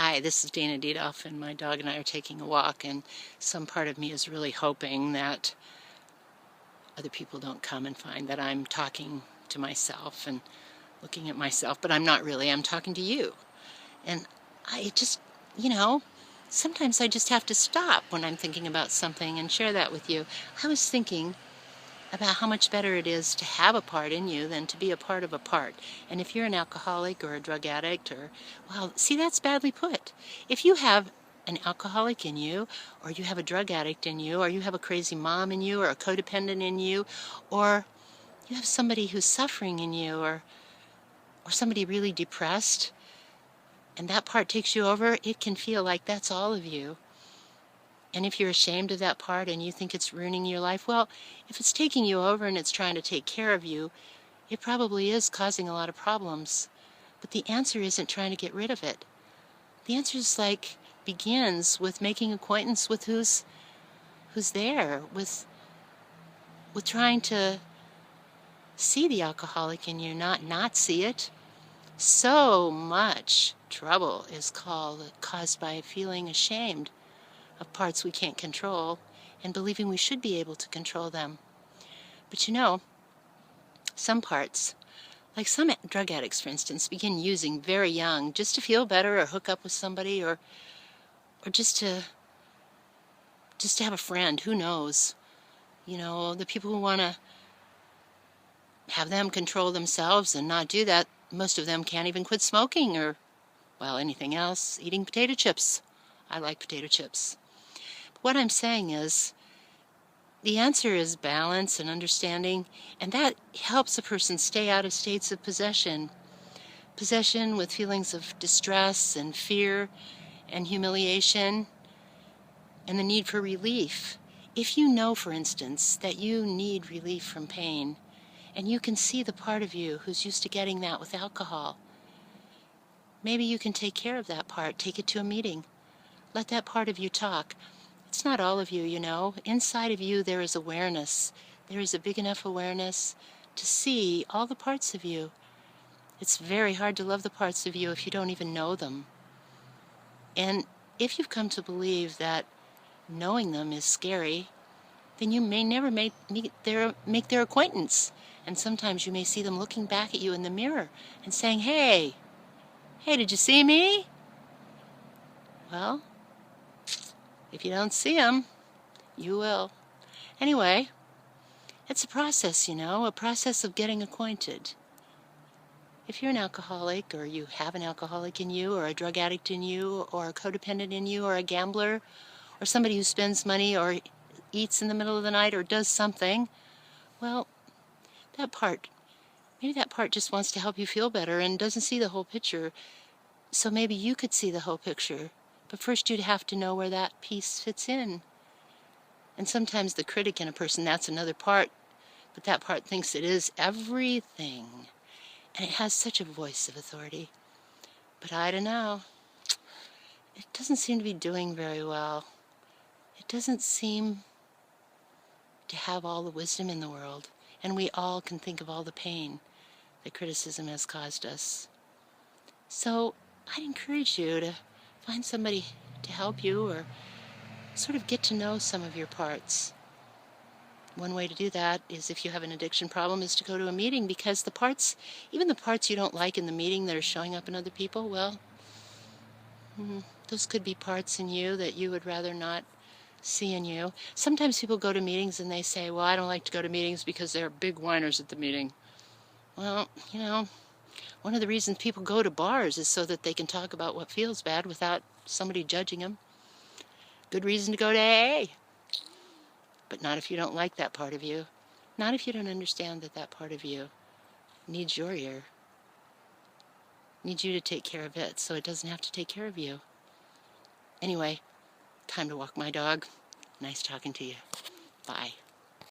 Hi, this is Dana Diedoff, and my dog and I are taking a walk, and some part of me is really hoping that other people don't come and find that I'm talking to myself and looking at myself, but I'm not really. I'm talking to you. And I just, sometimes I just have to stop when I'm thinking about something and share that with you. I was thinking about how much better it is to have a part in you than to be a part of a part. And if you're an alcoholic or a drug addict well, see, that's badly put. If you have an alcoholic in you, or you have a drug addict in you, or you have a crazy mom in you, or a codependent in you, or you have somebody who's suffering in you, or somebody really depressed, and that part takes you over, it can feel like that's all of you. And if you're ashamed of that part and you think it's ruining your life, well, if it's taking you over and it's trying to take care of you, it probably is causing a lot of problems. But the answer isn't trying to get rid of it. The answer is begins with making acquaintance with who's there, with trying to see the alcoholic in you, not see it. So much trouble is caused by feeling ashamed of parts we can't control and believing we should be able to control them. But some parts, like some drug addicts, for instance, begin using very young just to feel better or hook up with somebody or just to have a friend. Who knows? The people who want to have them control themselves and not do that, most of them can't even quit smoking or, well, anything else. Eating potato chips. I like potato chips. What I'm saying is, the answer is balance and understanding, and that helps a person stay out of states of possession. Possession with feelings of distress and fear and humiliation and the need for relief. If you know, for instance, that you need relief from pain, and you can see the part of you who's used to getting that with alcohol, maybe you can take care of that part, take it to a meeting. Let that part of you talk. It's not all of you, Inside of you there is awareness. There is a big enough awareness to see all the parts of you. It's very hard to love the parts of you if you don't even know them. And if you've come to believe that knowing them is scary, then you may never make their acquaintance. And sometimes you may see them looking back at you in the mirror and saying, hey, did you see me? Well, if you don't see them, you will. Anyway, it's a process, a process of getting acquainted. If you're an alcoholic, or you have an alcoholic in you, or a drug addict in you, or a codependent in you, or a gambler, or somebody who spends money or eats in the middle of the night or does something, well, maybe that part just wants to help you feel better and doesn't see the whole picture. So maybe you could see the whole picture. But first you'd have to know where that piece fits in. And sometimes the critic in a person, that's another part, but that part thinks it is everything. And it has such a voice of authority. But I don't know. It doesn't seem to be doing very well. It doesn't seem to have all the wisdom in the world. And we all can think of all the pain that criticism has caused us. So I'd encourage you to find somebody to help you or sort of get to know some of your parts. One way to do that is, if you have an addiction problem, is to go to a meeting, because even the parts you don't like in the meeting that are showing up in other people, well, those could be parts in you that you would rather not see in you. Sometimes people go to meetings and they say, well, I don't like to go to meetings because there are big whiners at the meeting. Well, one of the reasons people go to bars is so that they can talk about what feels bad without somebody judging them. Good reason to go to AA. But not if you don't like that part of you. Not if you don't understand that part of you needs your ear. Needs you to take care of it so it doesn't have to take care of you. Anyway, time to walk my dog. Nice talking to you. Bye.